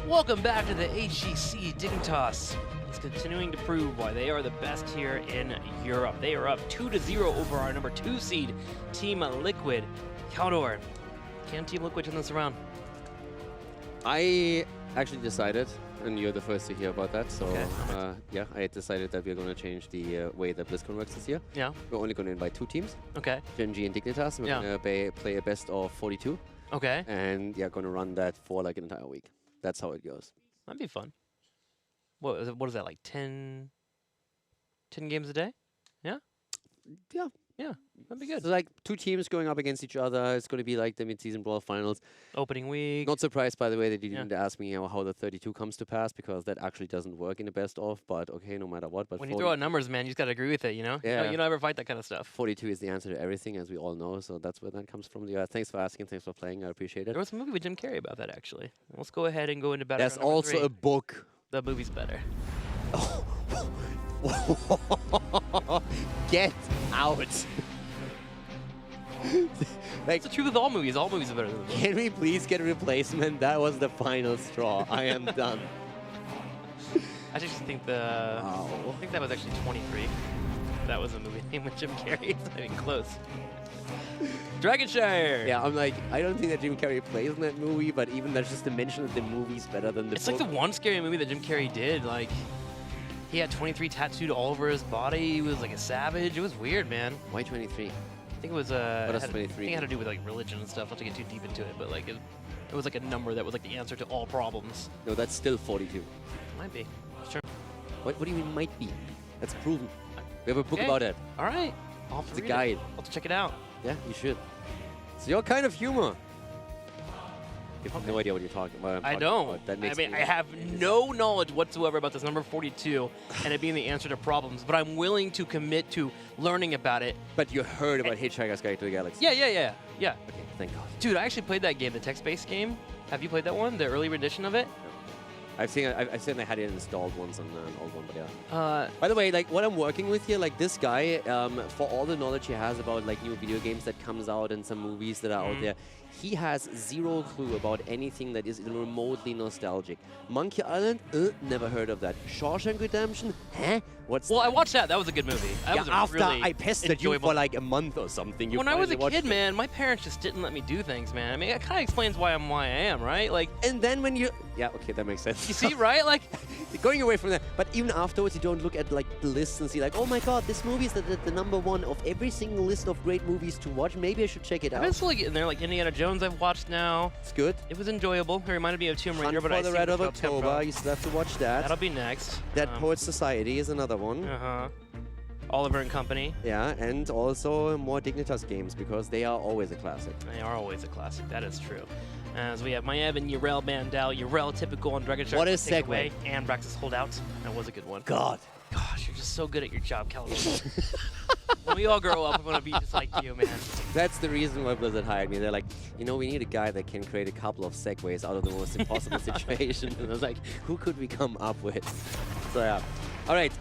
Welcome back to the HGC Dignitas. It's continuing to prove why they are the best here in Europe. They are up 2-0 over our number 2 seed, Team Liquid. Caldor, can Team Liquid turn this around? I actually decided, and you're the first to hear about that, so okay. yeah, I decided that we're going to change the way that BlizzCon works this year. Yeah. We're only going to invite 2 teams. Okay. HGC and Dignitas. We're going to play a best of 42. Okay. And yeah, going to run that for like an entire week. That's how it goes. That'd be fun. What is that, like 10 games a day? Yeah? Yeah. Yeah, that'd be good. So like 2 teams going up against each other. It's going to be like the mid-season brawl finals. Opening week. Not surprised, by the way, that you didn't ask me how the 32 comes to pass, because that actually doesn't work in the best of, but okay, no matter what. But when you throw out numbers, man, you just got to agree with it, you know? Yeah. You don't ever fight that kind of stuff. 42 is the answer to everything, as we all know, so that's where that comes from. Thanks for asking, thanks for playing, I appreciate it. There was a movie with Jim Carrey about that, actually. Let's go ahead and go into better. There's also a book. The movie's better. Get out. Like, it's the truth with all movies. All movies are better than the Can we please get a replacement? That was the final straw. I am done. I just think I think that was actually 23. That was a movie name with Jim Carrey. It's not even close. Dragonshire! Yeah, I'm like, I don't think that Jim Carrey plays in that movie, but even that's just to mention that the movie's better than the book. It's like the one scary movie that Jim Carrey did. Like, he had 23 tattooed all over his body. He was like a savage. It was weird, man. Why 23? I think it was what does 23 I think it had to do with like religion and stuff. Not to get too deep into it, but like it was like a number that was like the answer to all problems. No, that's still 42. Might be. Sure. What do you mean might be? That's proven. We have a book about it. All right. It's a guide. I'll have to check it out. Yeah, you should. It's your kind of humor. You have no idea what you're talking about. I don't. That makes I have no knowledge whatsoever about this number 42 and it being the answer to problems, but I'm willing to commit to learning about it. But you heard about Hitchhiker's Guide to the Galaxy. Yeah. Okay, thank God. Dude, I actually played that game, the text-based game. Have you played that one, the early rendition of it? I've seen I had it installed once on an old one, but yeah. By the way, like what I'm working with here, like this guy, for all the knowledge he has about like new video games that comes out and some movies that are out there, he has zero clue about anything that is remotely nostalgic. Monkey Island? Never heard of that. Shawshank Redemption? Huh? Well, I watched that. That was a good movie. After really I pestered you for like a month or something. When I was a kid, man, my parents just didn't let me do things, man. I mean, it kind of explains why I am, right? Like, and then when you... Yeah, okay, that makes sense. You see, right? Like, going away from that. But even afterwards, you don't look at like the lists and see like, oh my God, this movie is the #1 of every single list of great movies to watch. Maybe I should check it out. I'm still getting there. Like Indiana Jones, I've watched now. It's good. It was enjoyable. It reminded me of Tomb Raider, but I see the Red of October. You still have to watch that. That'll be next. Dead Poets Society is another one. Oliver and Company. Yeah, and also more Dignitas games, because they are always a classic. They are always a classic. That is true. As we have Maiev, Yrel, Bandal, Yrel typical on Dragonshire. What is segue? And Brax's holdout. That was a good one. God. Gosh, you're just so good at your job, California. When we all grow up, we want to be just like you, man. That's the reason why Blizzard hired me. They're like, you know, we need a guy that can create a couple of segues out of the most impossible situation. And I was like, who could we come up with? So yeah. All right.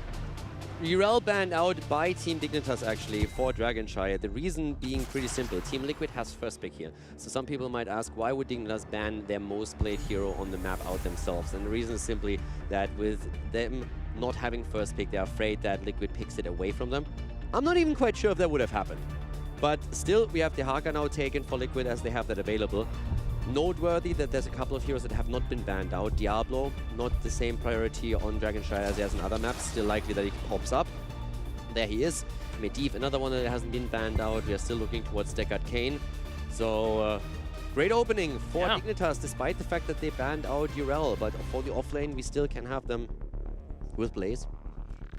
Yrel banned out by Team Dignitas, actually, for Dragonshire. The reason being pretty simple. Team Liquid has first pick here. So some people might ask, why would Dignitas ban their most played hero on the map out themselves? And the reason is simply that with them not having first pick, they're afraid that Liquid picks it away from them. I'm not even quite sure if that would have happened. But still, we have the Haka now taken for Liquid as they have that available. Noteworthy that there's a couple of heroes that have not been banned out. Diablo, not the same priority on Dragonshire as there's in other maps. Still likely that he pops up. There he is. Medivh, another one that hasn't been banned out. We are still looking towards Deckard Cain. So, great opening for Dignitas, despite the fact that they banned out Yrel. But for the offlane, we still can have them with Blaze.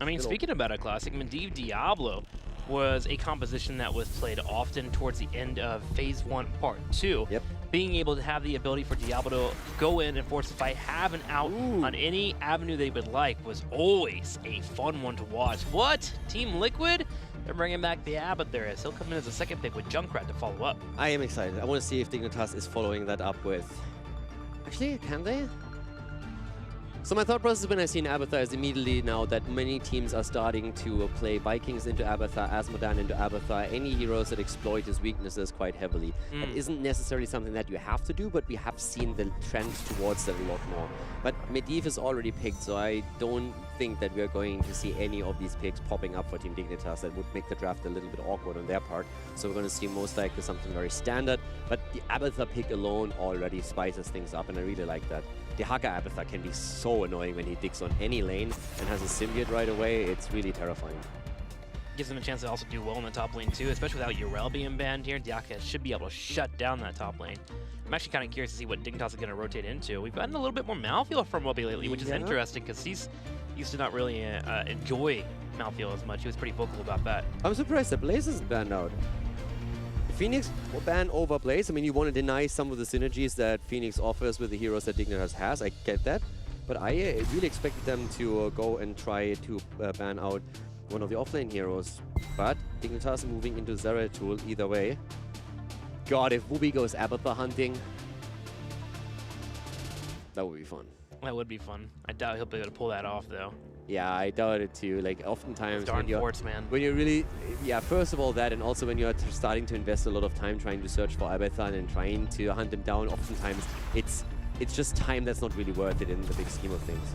I mean, speaking about a classic, Medivh Diablo was a composition that was played often towards the end of Phase 1, Part 2. Yep. Being able to have the ability for Diablo to go in and force the fight, have an out on any avenue they would like was always a fun one to watch. What? Team Liquid? They're bringing back the Abbott there. He'll come in as a second pick with Junkrat to follow up. I am excited. I want to see if Dignitas is following that up with... Actually, can they? So my thought process when I seen Abathar is immediately now that many teams are starting to play Vikings into Abathar, Asmodan into Abathar, any heroes that exploit his weaknesses quite heavily. That isn't necessarily something that you have to do, but we have seen the trend towards that a lot more. But Medivh is already picked, so I don't think that we're going to see any of these picks popping up for Team Dignitas. That would make the draft a little bit awkward on their part. So we're going to see most likely something very standard. But the Abathar pick alone already spices things up, and I really like that. The Haka Abathar can be so annoying when he digs on any lane and has a symbiote right away. It's really terrifying. Gives him a chance to also do well in the top lane too, especially without Urel being banned here. Diaka should be able to shut down that top lane. I'm actually kind of curious to see what Dignitas is going to rotate into. We've gotten a little bit more Malthael from Wubby lately, which is interesting because he's used to not really enjoy Malthael as much. He was pretty vocal about that. I'm surprised that Blaze isn't banned out. Phoenix will ban over Blaze. I mean, you want to deny some of the synergies that Phoenix offers with the heroes that Dignitas has. I get that. But I really expected them to go and try to ban out one of the offlane heroes. But Dignitas moving into Zeratul either way. God, if Wubby goes Abathar hunting, that would be fun. That would be fun. I doubt he'll be able to pull that off, though. Yeah, I doubt it too. Like, oftentimes darn forts, man. When you're really, yeah, first of all that, and also when you're starting to invest a lot of time trying to search for Abathar and trying to hunt him down, oftentimes it's just time that's not really worth it in the big scheme of things.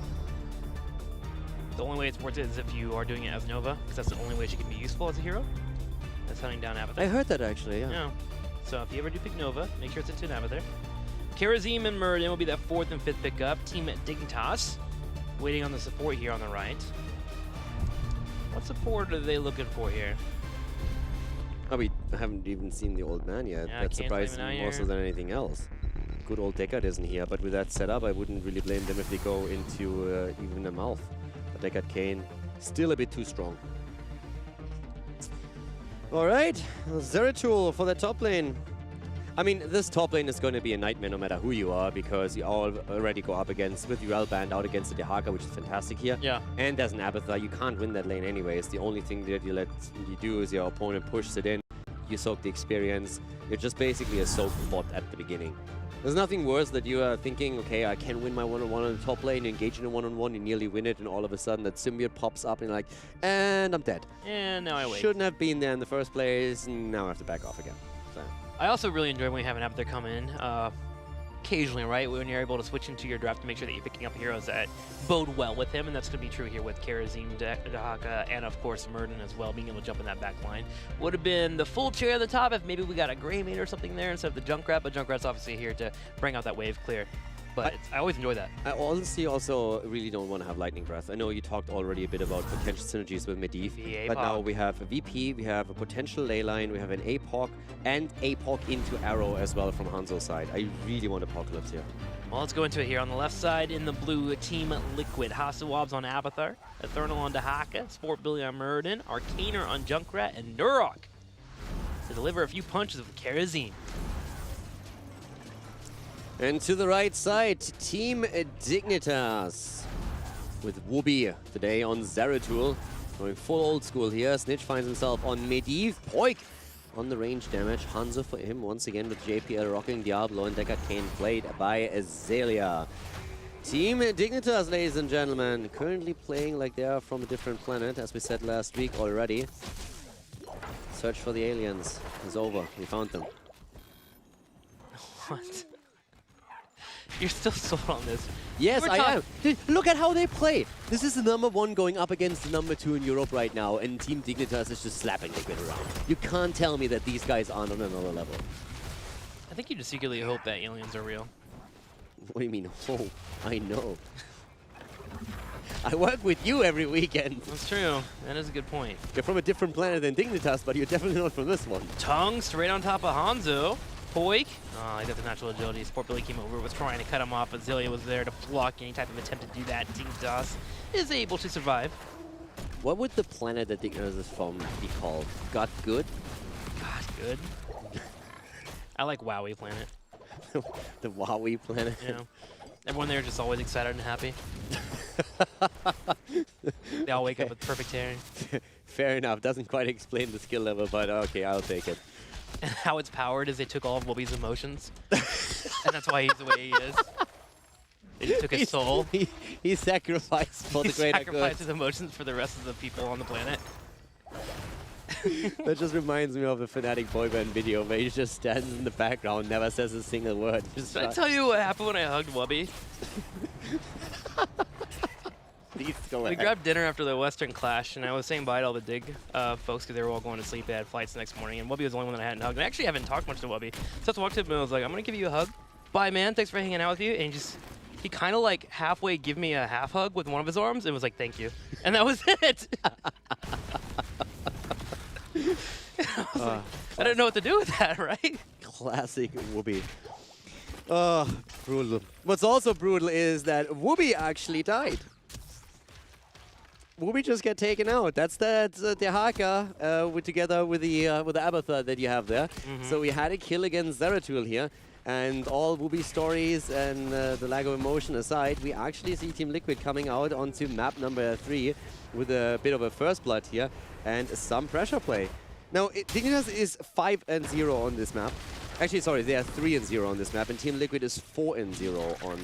The only way it's worth it is if you are doing it as Nova, because that's the only way she can be useful as a hero. That's hunting down Abathar. I heard that actually, yeah. Yeah. So if you ever do pick Nova, make sure it's into an Abathar. Karazim and Muradin will be that 4th and 5th pickup. Team Dignitas waiting on the support here on the right. What support are they looking for here? Oh, we haven't even seen the old man yet. Yeah, that surprised me more so than anything else. Good old Deckard isn't here, but with that setup, I wouldn't really blame them if they go into even a mouth. But Deckard Kane, still a bit too strong. All right, Zeratul for the top lane. I mean, this top lane is going to be a nightmare no matter who you are, because you all already go up against, with Urel banned out against the Dehaka, which is fantastic here. Yeah. And there's an Abathar. You can't win that lane anyways. The only thing that you do is your opponent pushes it in, you soak the experience. You're just basically a soak bot at the beginning. There's nothing worse that you are thinking, okay, I can win my one-on-one on the top lane, you engage in a one-on-one, you nearly win it, and all of a sudden that symbiote pops up and you're like, and I'm dead. And now I wait. Shouldn't have been there in the first place, and now I have to back off again. So. I also really enjoy when you have an Abathar come in. Occasionally, right, when you're able to switch into your draft to make sure that you're picking up heroes that bode well with him, and that's going to be true here with Karazim, Dehaka, and of course Muradin as well, being able to jump in that back line. Would have been the full chair at the top if maybe we got a Greymane or something there instead of the Junkrat, but Junkrat's obviously here to bring out that wave clear. But I always enjoy that. I honestly also really don't want to have Lightning Breath. I know you talked already a bit about potential synergies with Medivh, but now we have a VP, we have a potential Leyline, we have an APOC, and APOC into Arrow as well from Hanzo's side. I really want Apocalypse here. Well, let's go into it here. On the left side, in the blue, Team Liquid. Hasawabs on Abathar, Eternal on Dehaka, Sport Billy on Muradin, Arcaner on Junkrat, and Nurok to deliver a few punches with Karazim. And to the right side, Team Dignitas with Wubby today on Zeratul. Going full old school here. Snitch finds himself on Medivh. Poik on the range damage. Hanzo for him once again with JPL rocking Diablo, and Deckard Kane played by Azalea. Team Dignitas, ladies and gentlemen, currently playing like they are from a different planet, as we said last week already. Search for the aliens is over. We found them. What? You're still sold on this. Yes, I am. Dude, look at how they play. This is the #1 going up against the #2 in Europe right now, and Team Dignitas is just slapping Liquid around. You can't tell me that these guys aren't on another level. I think you just secretly hope that aliens are real. What do you mean, oh, I know. I work with you every weekend. That's true. That is a good point. You're from a different planet than Dignitas, but you're definitely not from this one. Tongue straight on top of Hanzo. Poik. Oh, he got the natural agility. Sport Billy came over, was trying to cut him off. Azalea was there to block any type of attempt to do that. Dignitas is able to survive. What would the planet that Dignitas is from be called? Got Good? Got Good? I like Wowie Planet. The Wowie Planet? Yeah. Everyone there is just always excited and happy. They all wake up with perfect hair. Fair enough. Doesn't quite explain the skill level, but okay, I'll take it. And how it's powered is they took all of Wubby's emotions. And that's why he's the way he is. It took his soul. He sacrificed for the He greater sacrificed good. his emotions for the rest of the people on the planet. That just reminds me of the Fnatic boy band video where he just stands in the background, never says a single word. Just Did I tell you what happened when I hugged Wubby? Please go We ahead. grabbed dinner after the Western Clash, and I was saying bye to all the Dig folks because they were all going to sleep. They had flights the next morning, and Wubby was the only one that I hadn't hugged. And I actually haven't talked much to Wubby. So I walked up and I was like, I'm going to give you a hug. Bye, man. Thanks for hanging out with you. And he kind of like halfway gave me a half hug with one of his arms and was like, thank you. And that was it. I didn't know what to do with that, right? Classic Whoopi. Oh, brutal. What's also brutal is that Whoopi actually died. Whoopi just got taken out. That's the Haka together with the Abathur that you have there. So we had a kill against Zeratul here. And all Whoopi stories and the lack of emotion aside, we actually see Team Liquid coming out onto map number 3 with a bit of a first blood here and some pressure play. Now, Dignitas is 5-0 on this map. Actually, sorry, they are 3-0 on this map, and Team Liquid is 4-0 on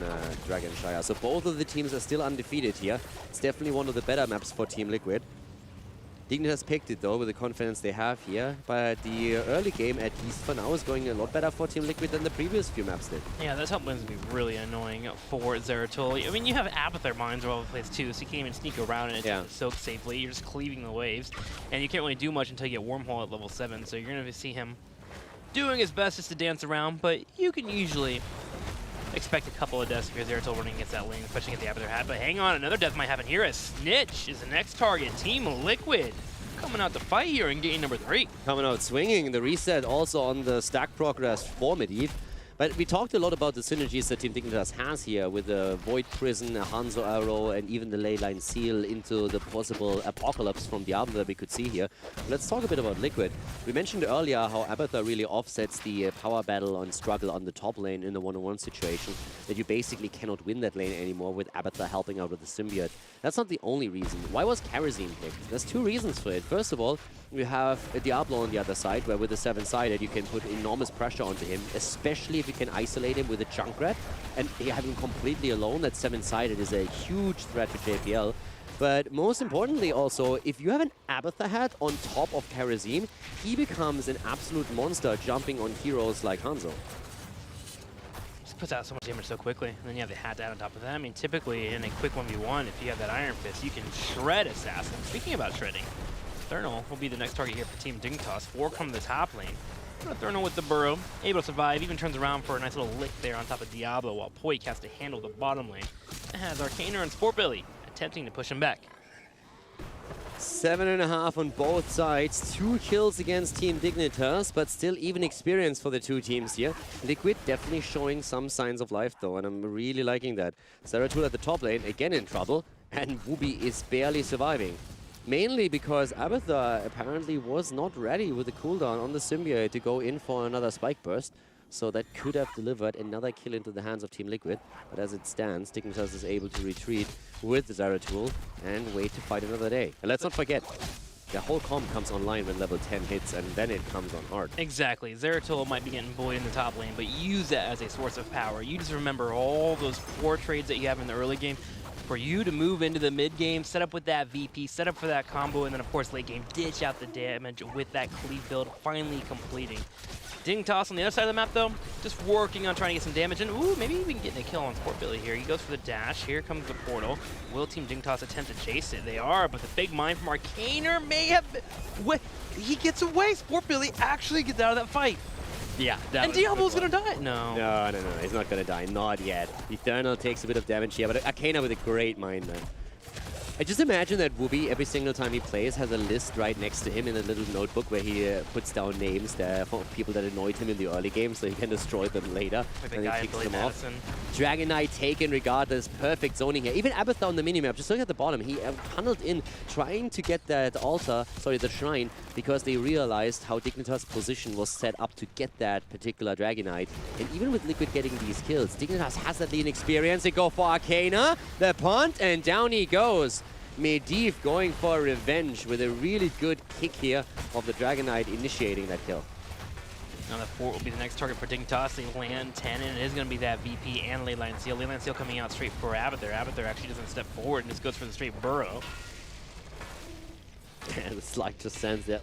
Dragonshire. So both of the teams are still undefeated here. It's definitely one of the better maps for Team Liquid. Dignitas picked it, though, with the confidence they have here. But the early game, at least for now, is going a lot better for Team Liquid than the previous few maps did. Yeah, that top lane's gonna be really annoying for Zeratul. I mean, you have Abathur mines all over the place too, so you can't even sneak around and it's soak safely. You're just cleaving the waves, and you can't really do much until you get Wormhole at level 7. So you're gonna see him doing his best just to dance around, but you can usually expect a couple of deaths if you're Zeratul running against that lane, especially against the Abathur hat. But hang on, another death might happen here as Snitch is the next target. Team Liquid coming out to fight here in game number 3. Coming out swinging, the reset also on the stack progress for Medivh. But we talked a lot about the synergies that Team Dignitas has here with the Void Prison, a Hanzo Arrow, and even the Leyline Seal into the possible Apocalypse from Diablo that we could see here. Let's talk a bit about Liquid. We mentioned earlier how Abathur really offsets the power battle and struggle on the top lane in the one-on-one situation, that you basically cannot win that lane anymore with Abathur helping out with the Symbiote. That's not the only reason. Why was Kerosene picked? There's 2 reasons for it. First of all, we have a Diablo on the other side, where with the 7-sided you can put enormous pressure onto him, especially if you can isolate him with a Junkrat and have him completely alone. That 7-sided is a huge threat to JPL. But most importantly also, if you have an Abathur hat on top of Kerosene, he becomes an absolute monster jumping on heroes like Hanzo. Just puts out so much damage so quickly, and then you have the hat down on top of that. I mean, typically in a quick 1v1, if you have that Iron Fist, you can shred Assassin. Speaking about shredding, Thernal will be the next target here for Team Dignitas. 4 come to the top lane. Thernal with the burrow, able to survive, even turns around for a nice little lick there on top of Diablo, while Poik has to handle the bottom lane. It has Arcaner and Sportbilly attempting to push him back. 7.5 on both sides, 2 kills against Team Dignitas, but still even experience for the 2 teams here. Liquid definitely showing some signs of life though, and I'm really liking that. Zeratul at the top lane, again in trouble, and Whoopi is barely surviving. Mainly because Abathur apparently was not ready with the cooldown on the Symbiote to go in for another Spike Burst. So that could have delivered another kill into the hands of Team Liquid. But as it stands, Dignitas is able to retreat with Zeratul and wait to fight another day. And let's not forget, the whole comp comes online when level 10 hits, and then it comes on hard. Exactly. Zeratul might be getting bullied in the top lane, but use that as a source of power. You just remember all those poor trades that you have in the early game. For you to move into the mid game, set up with that VP, set up for that combo, and then of course late game, ditch out the damage with that cleave build, finally completing. Dignitas on the other side of the map though, just working on trying to get some damage, and ooh, maybe even getting a kill on Sportbilly here. He goes for the dash, here comes the portal. Will Team Dignitas attempt to chase it? They are, but the big mine from Arcaner may have, he gets away. Sportbilly actually gets out of that fight. Yeah, and Diablo's gonna die. No. No, he's not gonna die, not yet. Eternal takes a bit of damage here, but Arcana with a great mind, man. I just imagine that Whoopi, every single time he plays, has a list right next to him in a little notebook where he puts down names there for people that annoyed him in the early game so he can destroy them later. Like the and guy he kicks Billy them Madison. off. Dragon Knight taken regardless, perfect zoning here. Even Abathur on the minimap, just look at the bottom. He tunneled in, trying to get that altar, sorry, the shrine, because they realized how Dignitas' position was set up to get that particular Dragon Knight. And even with Liquid getting these kills, Dignitas has that lean experience. They go for Arcana, the punt, and down he goes. Medivh going for revenge with a really good kick here of the Dragon Knight initiating that kill. Now the fort will be the next target for Dignitas. They land 10, and it is going to be that VP and Leyline Seal. Leyline Seal coming out straight for Abathur. Abathur actually doesn't step forward and just goes for the straight burrow. And the Slug just stands there.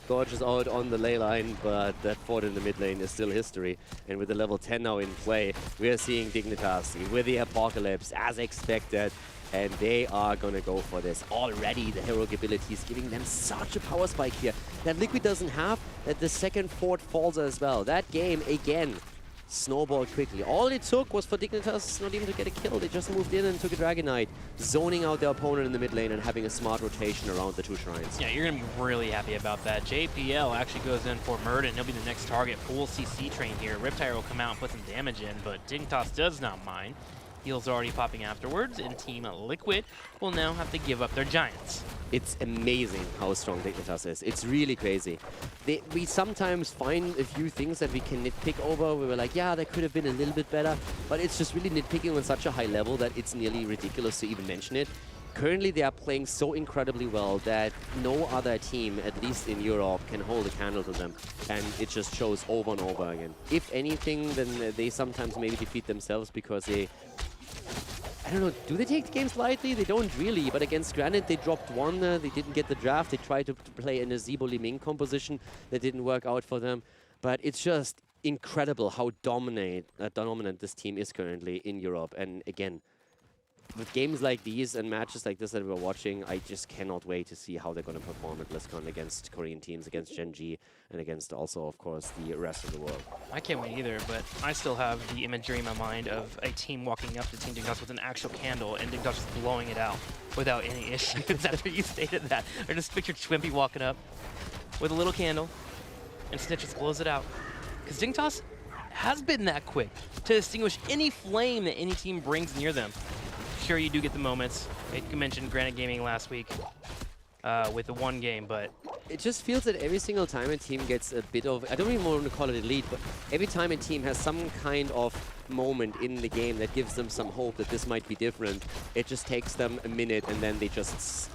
Gorgeous out on the ley line, but that fort in the mid lane is still history. And with the level 10 now in play, we are seeing Dignitas with the Apocalypse as expected. And they are going to go for this. Already the heroic ability is giving them such a power spike here that Liquid doesn't have, that the second fort falls as well. That game, again, snowballed quickly. All it took was for Dignitas not even to get a kill. They just moved in and took a Dragon Knight, zoning out their opponent in the mid lane and having a smart rotation around the two shrines. Yeah, you're going to be really happy about that. JPL actually goes in for Murden. He'll be the next target. Full CC train here. Riptire will come out and put some damage in, but Dignitas does not mind. Heals already popping afterwards, and Team Liquid will now have to give up their Giants. It's amazing how strong Dignitas is. It's really crazy. We sometimes find a few things that we can nitpick over. We were like, yeah, that could have been a little bit better, but it's just really nitpicking on such a high level that it's nearly ridiculous to even mention it. Currently, they are playing so incredibly well that no other team, at least in Europe, can hold a candle to them. And it just shows over and over again. If anything, then they sometimes maybe defeat themselves because they... I don't know, do they take the games lightly? They don't really, but against Granite they dropped one, they didn't get the draft, they tried to play in a Zibo Liming composition that didn't work out for them. But it's just incredible how dominant this team is currently in Europe. And again, with games like these and matches like this that we're watching, I just cannot wait to see how they're going to perform at BlizzCon against Korean teams, against Gen G, and against also, of course, the rest of the world. I can't wait either, but I still have the imagery in my mind of a team walking up to Team Dignitas with an actual candle and Dignitas just blowing it out without any issues after you stated that. Or just picture Twimpy walking up with a little candle and Snitch just blows it out. Because Dignitas has been that quick to extinguish any flame that any team brings near them. Sure, you do get the moments. You mentioned Granite Gaming last week with the one game, but... It just feels that every single time a team gets a bit of... I don't even want to call it elite, but every time a team has some kind of moment in the game that gives them some hope that this might be different, it just takes them a minute and then they just...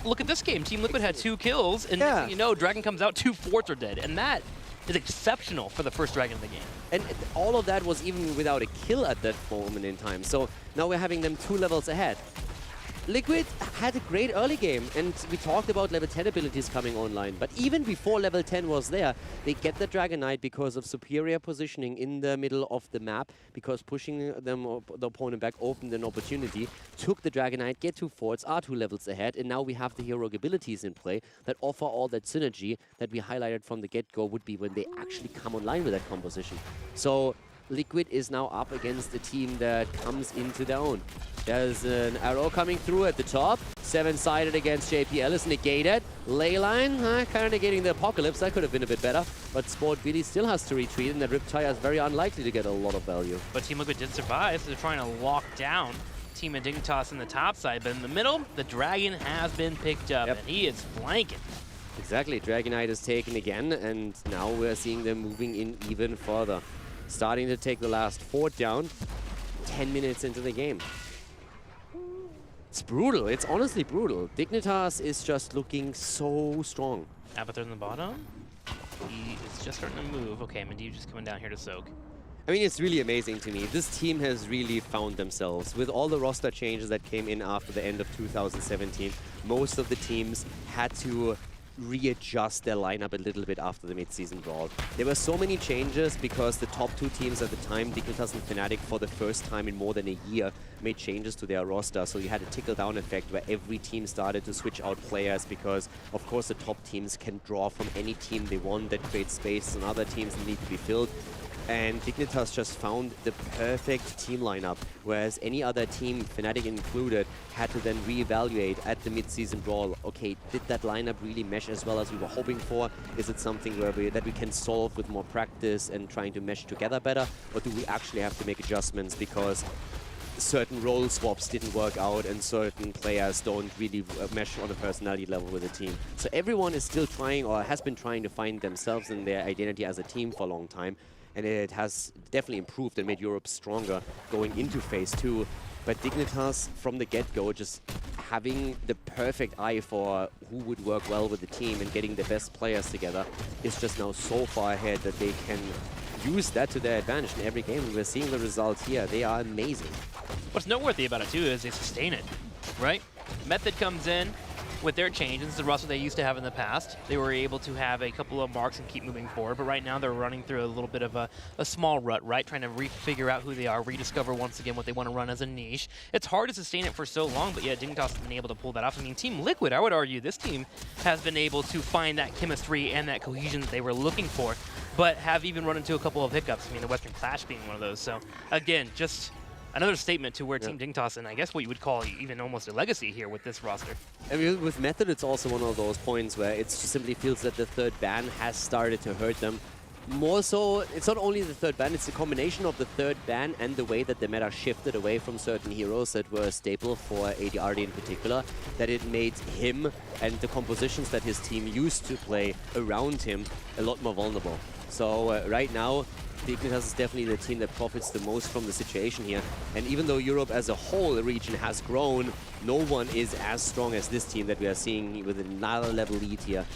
Look at this game. Team Liquid had 2 kills, and next thing you know, Dragon comes out, 2 forts are dead. And that is exceptional for the first Dragon of the game. And all of that was even without a kill at that moment in time. So now we're having them 2 levels ahead. Liquid had a great early game, and we talked about level 10 abilities coming online. But even before level 10 was there, they get the Dragon Knight because of superior positioning in the middle of the map, because pushing them, the opponent back opened an opportunity, took the Dragon Knight, get 2 forts, are 2 levels ahead, and now we have the heroic abilities in play that offer all that synergy that we highlighted from the get-go would be when they actually come online with that composition. So Liquid is now up against a team that comes into their own. There's an arrow coming through at the top. 7-sided against JPL is negated. Leyline, kind of negating the Apocalypse. That could have been a bit better. But Sport Billy still has to retreat, and that Riptire is very unlikely to get a lot of value. But Team Liquid did survive, so they're trying to lock down Team Dignitas in the top side. But in the middle, the Dragon has been picked up, and he is flanking. Exactly. Dragon Knight is taken again, and now we're seeing them moving in even further. Starting to take the last fort down 10 minutes into the game. It's brutal. It's honestly brutal. Dignitas is just looking so strong. Abathur in the bottom. He is just starting to move. Okay, Medivh just coming down here to soak. I mean, it's really amazing to me. This team has really found themselves. With all the roster changes that came in after the end of 2017, most of the teams had to readjust their lineup a little bit after the mid-season brawl. There were so many changes because the top 2 teams at the time, Dignitas and Fnatic, for the first time in more than a year, made changes to their roster. So you had a trickle-down effect where every team started to switch out players because, of course, the top teams can draw from any team they want. That creates space and other teams that need to be filled. And Dignitas just found the perfect team lineup, whereas any other team, Fnatic included, had to then reevaluate at the mid-season brawl. Okay, did that lineup really mesh as well as we were hoping for? Is it something where that we can solve with more practice and trying to mesh together better? Or do we actually have to make adjustments because certain role swaps didn't work out and certain players don't really mesh on a personality level with the team? So everyone is still trying, or has been trying, to find themselves and their identity as a team for a long time. And it has definitely improved and made Europe stronger going into Phase 2. But Dignitas, from the get-go, just having the perfect eye for who would work well with the team and getting the best players together is just now so far ahead that they can use that to their advantage in every game. We're seeing the results here. They are amazing. What's noteworthy about it, too, is they sustain it, right? Method comes in with their change. This is the roster they used to have in the past. They were able to have a couple of marks and keep moving forward, but right now they're running through a little bit of a small rut, right? Trying to figure out who they are, rediscover once again what they want to run as a niche. It's hard to sustain it for so long, but yeah, Dignitas has been able to pull that off. I mean, Team Liquid, I would argue, this team has been able to find that chemistry and that cohesion that they were looking for, but have even run into a couple of hiccups. I mean, the Western Clash being one of those. So again, just another statement to where Team Dignitas, and I guess what you would call even almost a legacy here with this roster. I mean, with Method, it's also one of those points where it simply feels that the third ban has started to hurt them. More so, it's not only the third ban, it's the combination of the third ban and the way that the meta shifted away from certain heroes that were a staple for ADRD in particular, that it made him and the compositions that his team used to play around him a lot more vulnerable. So right now, Dignitas is definitely the team that profits the most from the situation here. And even though Europe as a whole region has grown, no one is as strong as this team that we are seeing with another level lead here.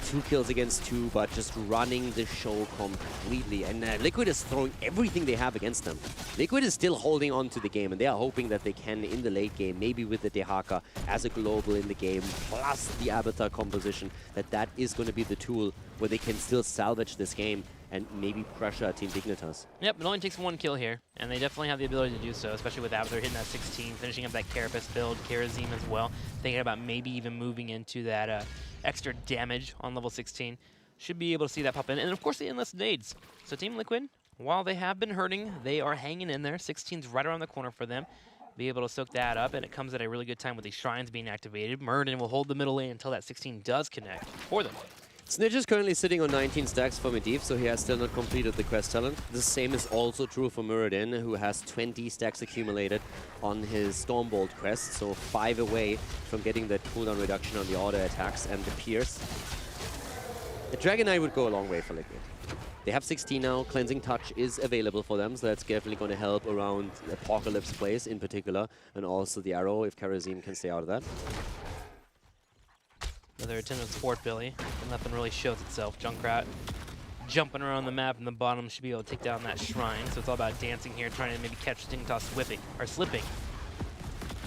2 kills against 2, but just running the show completely. And Liquid is throwing everything they have against them. Liquid is still holding on to the game, and they are hoping that they can, in the late game, maybe with the Dehaka as a global in the game, plus the Avatar composition, that is going to be the tool where they can still salvage this game and maybe pressure Team Dignitas. Yep, it only takes 1 kill here, and they definitely have the ability to do so, especially with Avatar hitting that 16, finishing up that Carapace build, Karazim as well, thinking about maybe even moving into that extra damage on level 16. Should be able to see that pop in, and of course the endless nades. So Team Liquid, while they have been hurting, they are hanging in there. 16's right around the corner for them. Be able to soak that up, and it comes at a really good time with these shrines being activated. Muradin will hold the middle lane until that 16 does connect for them. Snitch is currently sitting on 19 stacks for Medivh, so he has still not completed the quest talent. The same is also true for Muradin, who has 20 stacks accumulated on his Stormbolt quest, so 5 away from getting that cooldown reduction on the auto attacks and the Pierce. The Dragon Knight would go a long way for Liquid. They have 16 now, Cleansing Touch is available for them, so that's definitely going to help around Apocalypse plays in particular, and also the Arrow if Karazim can stay out of that. Another attendance Fort Billy, and nothing really shows itself. Junkrat jumping around the map in the bottom should be able to take down that shrine, so it's all about dancing here, trying to maybe catch Dignitas slipping.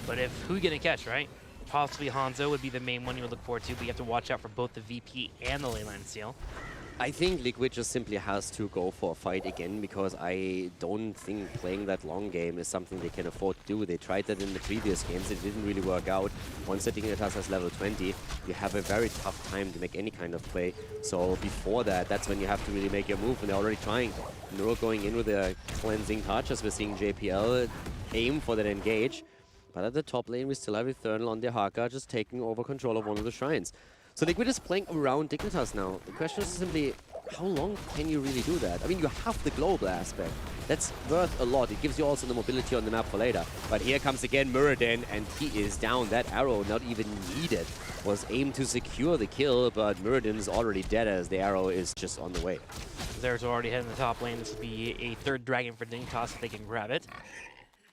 But who are you gonna catch, right? Possibly Hanzo would be the main one you would look forward to, but you have to watch out for both the VP and the leyline seal. I think Liquid just simply has to go for a fight again, because I don't think playing that long game is something they can afford to do. They tried that in the previous games, it didn't really work out. Once the Dignitas has level 20, you have a very tough time to make any kind of play. So before that, that's when you have to really make your move, and they're already trying. Neuro going in with a Cleansing Touch, as we're seeing JPL aim for that engage. But at the top lane, we still have Eternal on Dehaka, just taking over control of one of the shrines. So Liquid is playing around Dignitas now. The question is simply, how long can you really do that? I mean, you have the global aspect. That's worth a lot. It gives you also the mobility on the map for later. But here comes again Muradin, and he is down. That arrow, not even needed, was aimed to secure the kill, but Muradin is already dead as the arrow is just on the way. There's already heading the top lane. This will be a third dragon for Dignitas if they can grab it.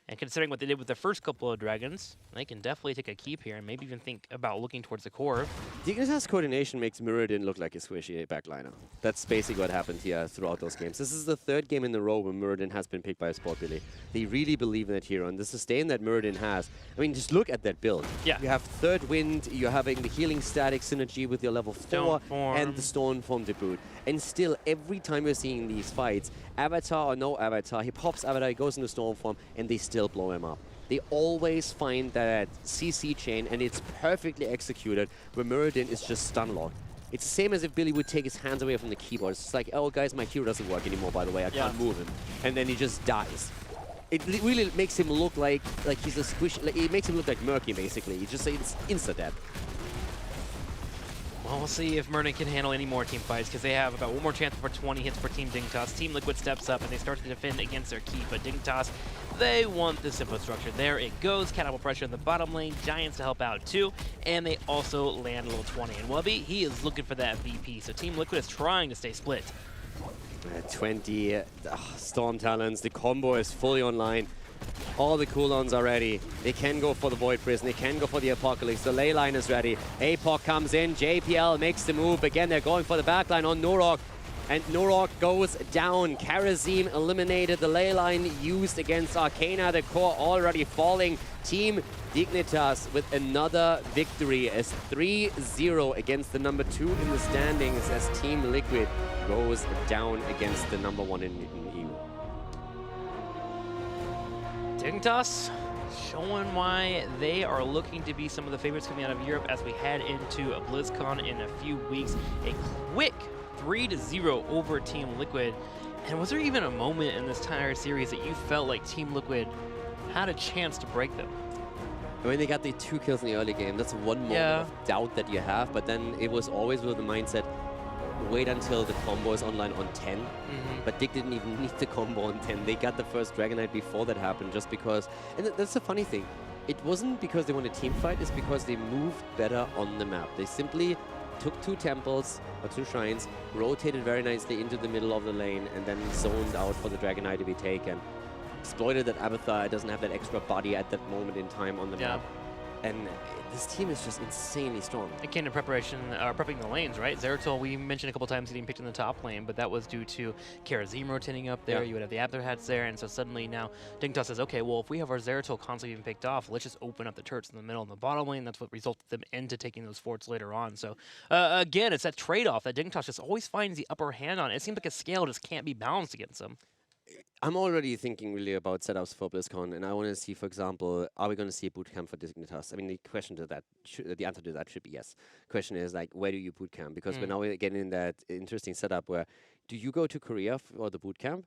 And considering what they did with the first couple of dragons, they can definitely take a keep here and maybe even think about looking towards the core. Dignitas coordination makes Muradin look like a squishy backliner. That's basically what happened here throughout those games. This is the 3rd game in a row when Muradin has been picked by Sport Billy. They really believe in that hero, and the sustain that Muradin has. I mean, just look at that build. Yeah. You have 3rd Wind, you're having the healing static synergy with your level 4, and the Stormform to boot. And still, every time we're seeing these fights, Avatar or no Avatar, he pops Avatar, he goes into Stormform, and they still blow him up. They always find that CC chain, and it's perfectly executed, where Muradin is just stun locked. It's the same as if Billy would take his hands away from the keyboard. It's just like, oh guys, my hero doesn't work anymore, by the way, I can't move him. And then he just dies. It really makes him look like he's a squish, like, it makes him look like Murky, basically. He just it's insta-death. Well, we'll see if Muradin can handle any more team fights, because they have about one more chance for 20 hits for Team Dignitas. Team Liquid steps up, and they start to defend against their key, but Dignitas, they want this infrastructure. There it goes. Catapult pressure in the bottom lane. Giants to help out, too. And they also land a little 20. And Wubby, he is looking for that VP, so Team Liquid is trying to stay split. 20 Storm Talons. The combo is fully online. All the cooldowns are ready. They can go for the Void Prison. They can go for the Apocalypse. The ley line is ready. APOC comes in. JPL makes the move. Again, they're going for the backline on Norok. And Norok goes down. Karazim eliminated. The ley line used against Arcana. The core already falling. Team Dignitas with another victory as 3-0 against the number 2 in the standings as Team Liquid goes down against the number 1 in EU. Dignitas showing why they are looking to be some of the favorites coming out of Europe as we head into a BlizzCon in a few weeks. A quick 3-0 over Team Liquid. And was there even a moment in this entire series that you felt like Team Liquid had a chance to break them? I mean, they got the 2 kills in the early game. That's one moment of doubt that you have. But then it was always with the mindset, wait until the combo is online on 10. But Dig didn't even need the combo on 10. They got the first Dragon Knight before that happened just because... And that's the funny thing. It wasn't because they won a team fight. It's because they moved better on the map. They simply took 2 temples or 2 shrines, rotated very nicely into the middle of the lane, and then zoned out for the Dragon Knight to be taken. Exploited that Abathar doesn't have that extra body at that moment in time on the map. And this team is just insanely strong. It came to preparation, prepping the lanes, right? Zeratul, we mentioned a couple times getting picked in the top lane, but that was due to Karazim rotating up there. You would have the Abathar hats there, and so suddenly now Dignitas says, okay, well, if we have our Zeratul constantly being picked off, let's just open up the turrets in the middle and the bottom lane. That's what resulted them into taking those forts later on. So again, it's that trade-off that Dignitas just always finds the upper hand on. It seems like a scale just can't be balanced against them. I'm already thinking really about setups for BlizzCon, and I want to see, for example, are we going to see a bootcamp for Dignitas? I mean, the question to that, the answer to that should be yes. Question is, like, where do you bootcamp? Because we're now getting in that interesting setup where, do you go to Korea for the bootcamp?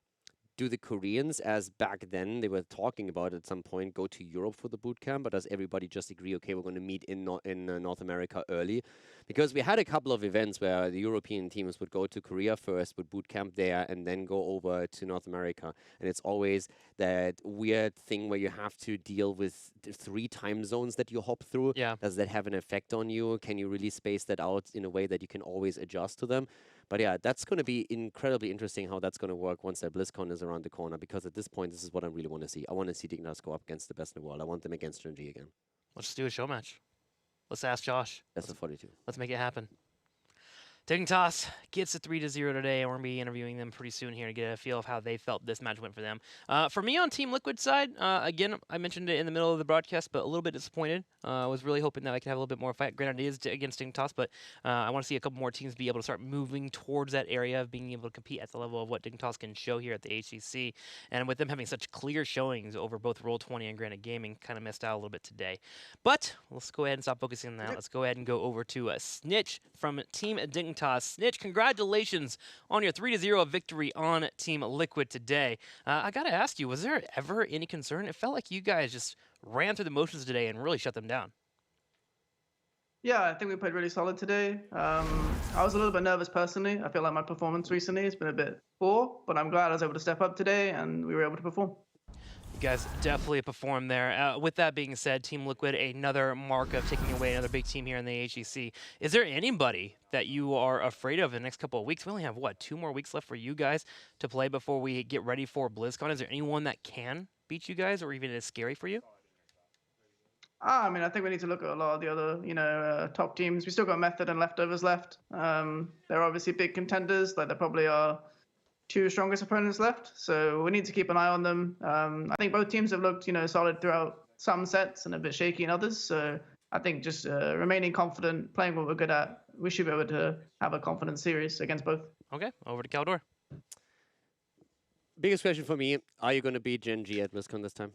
Do the Koreans, as back then they were talking about at some point, go to Europe for the bootcamp? Or does everybody just agree, okay, we're going to meet in North America early? Because we had a couple of events where the European teams would go to Korea first, would bootcamp there, and then go over to North America. And it's always that weird thing where you have to deal with 3 time zones that you hop through. Does that have an effect on you? Can you really space that out in a way that you can always adjust to them? But yeah, that's going to be incredibly interesting how that's going to work once that BlizzCon is around the corner, because at this point, this is what I really want to see. I want to see Dignitas go up against the best in the world. I want them against Gen G again. Let's just do a show match. Let's ask Josh. That's the 42. Let's make it happen. Dignitas gets a 3-0 today, and we're going to be interviewing them pretty soon here to get a feel of how they felt this match went for them. For me on Team Liquid side, again, I mentioned it in the middle of the broadcast, but a little bit disappointed. I was really hoping that I could have a little bit more fight. Granted, it is against Dignitas, but I want to see a couple more teams be able to start moving towards that area of being able to compete at the level of what Dignitas can show here at the HGC. And with them having such clear showings over both Roll20 and Granite Gaming, kind of missed out a little bit today. But let's go ahead and stop focusing on that. Let's go ahead and go over to Snitch from Team Dignitas. Snitch, congratulations on your 3-0 victory on Team Liquid today. I got to ask you, was there ever any concern? It felt like you guys just ran through the motions today and really shut them down. Yeah, I think we played really solid today. I was a little bit nervous personally. I feel like my performance recently has been a bit poor, but I'm glad I was able to step up today and we were able to perform. You guys definitely performed there. With that being said, Team Liquid, another mark of taking away another big team here in the HGC. Is there anybody that you are afraid of in the next couple of weeks? We only have, what, 2 more weeks left for you guys to play before we get ready for BlizzCon. Is there anyone that can beat you guys or even is scary for you? I mean, I think we need to look at a lot of the other, top teams. We still got Method and Leftovers left. They're obviously big contenders. Like, there probably are 2 strongest opponents left, so we need to keep an eye on them. I think both teams have looked, solid throughout some sets and a bit shaky in others. So I think just remaining confident, playing what we're good at, we should be able to have a confident series against both. Okay, over to Caldor. Biggest question for me, are you going to beat Gen G at BlizzCon this time?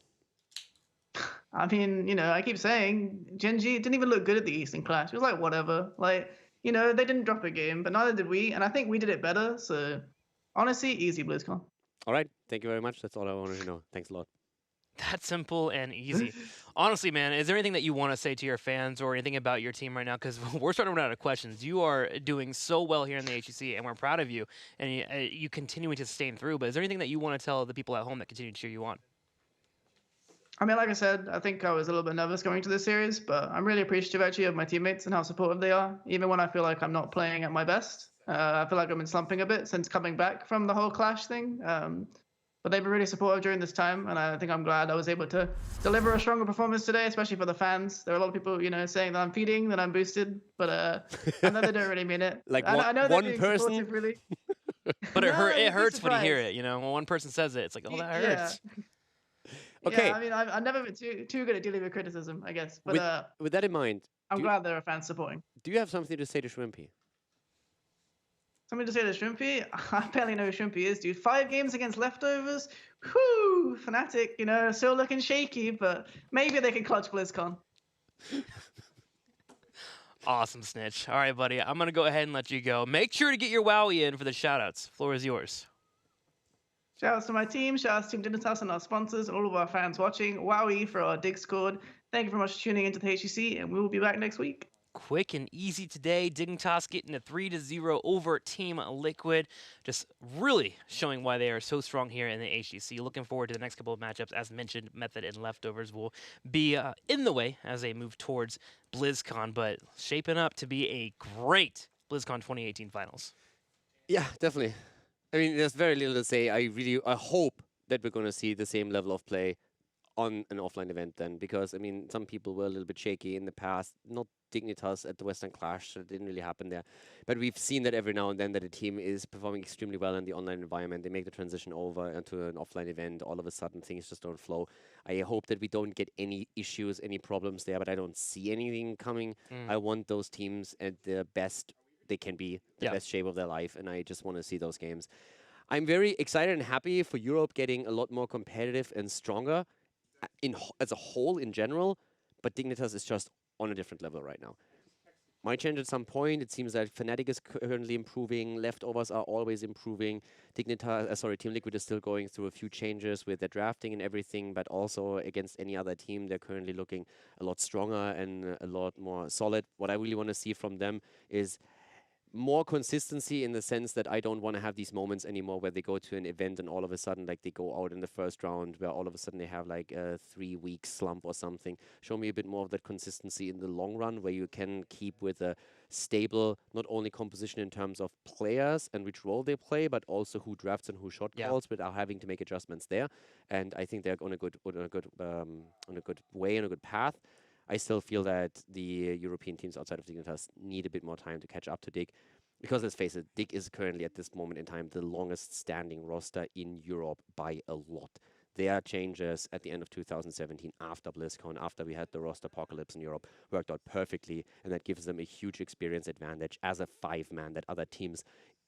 I mean, I keep saying Gen G didn't even look good at the Eastern Clash. It was like, whatever. Like, they didn't drop a game, but neither did we. And I think we did it better, so... honestly, easy BlizzCon. All right. Thank you very much. That's all I wanted to know. Thanks a lot. That's simple and easy. Honestly, man, is there anything that you want to say to your fans or anything about your team right now? Because we're starting to run out of questions. You are doing so well here in the HGC, and we're proud of you, and you continuing to sustain through. But is there anything that you want to tell the people at home that continue to cheer you on? I mean, like I said, I think I was a little bit nervous going to this series, but I'm really appreciative, actually, of my teammates and how supportive they are, even when I feel like I'm not playing at my best. I feel like I've been slumping a bit since coming back from the whole Clash thing. but they've been really supportive during this time, and I think I'm glad I was able to deliver a stronger performance today, especially for the fans. There are a lot of people, saying that I'm feeding, that I'm boosted, but I know they don't really mean it. Like I know they're one being person? supportive, really. But it No, you'd be hurts when you hear surprised. it. When one person says it, it's like, oh, that Yeah. hurts. Okay. Yeah, I mean, I've never been too good at dealing with criticism, I guess. But With that in mind, I'm glad there are fans supporting. do you have something to say to Shrimpy? Something to say to Shrimpy? I barely know who Shrimpy is, dude. 5 games against leftovers? Whoo! Fnatic, still looking shaky, but maybe they can clutch BlizzCon. Awesome, Snitch. All right, buddy. I'm going to go ahead and let you go. Make sure to get your Wowie in for the shoutouts. Floor is yours. Shoutouts to my team, shoutouts to Team Dignitas and our sponsors, and all of our fans watching. Wowie for our dig squad. Thank you very much for tuning into the HGC, and we will be back next week. Quick and easy today. Dignitas getting a 3-0 over Team Liquid. Just really showing why they are so strong here in the HGC. Looking forward to the next couple of matchups. As mentioned, Method and Leftovers will be in the way as they move towards BlizzCon, but shaping up to be a great BlizzCon 2018 finals. Yeah, definitely. I mean, there's very little to say. I hope that we're going to see the same level of play on an offline event then, because, I mean, some people were a little bit shaky in the past. Not Dignitas at the Western Clash, so it didn't really happen there. But we've seen that every now and then that a team is performing extremely well in the online environment. They make the transition over into an offline event. All of a sudden, things just don't flow. I hope that we don't get any issues, any problems there, but I don't see anything coming. I want those teams at the best they can be, the best shape of their life, and I just want to see those games. I'm very excited and happy for Europe getting a lot more competitive and stronger as a whole in general, but Dignitas is just on a different level right now. Might change at some point. It seems that Fnatic is currently improving. Leftovers are always improving. Team Liquid is still going through a few changes with their drafting and everything, but also against any other team, they're currently looking a lot stronger and a lot more solid. What I really want to see from them is more consistency, in the sense that I don't want to have these moments anymore where they go to an event and all of a sudden, like, they go out in the first round where all of a sudden they have like a 3-week slump or something. Show me a bit more of that consistency in the long run, where you can keep with a stable, not only composition in terms of players and which role they play, but also who drafts and who shot calls, without having to make adjustments there. And I think they're on a good way, on a good path. I still feel that the European teams outside of Dignitas need a bit more time to catch up to Dig. Because let's face it, Dig is currently at this moment in time the longest standing roster in Europe by a lot. Their changes at the end of 2017 after BlizzCon, after we had the roster apocalypse in Europe, worked out perfectly, and that gives them a huge experience advantage as a 5-man that other teams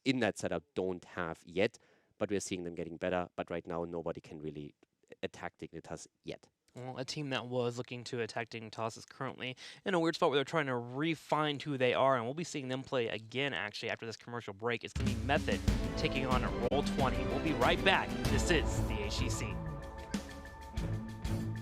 in that setup don't have yet. But we're seeing them getting better, but right now nobody can really attack Dignitas yet. Well, a team that was looking to attack Dignitas is currently in a weird spot where they're trying to refine who they are, and we'll be seeing them play again, actually, after this commercial break. It's going to be Method taking on Roll20. We'll be right back. This is the HGC.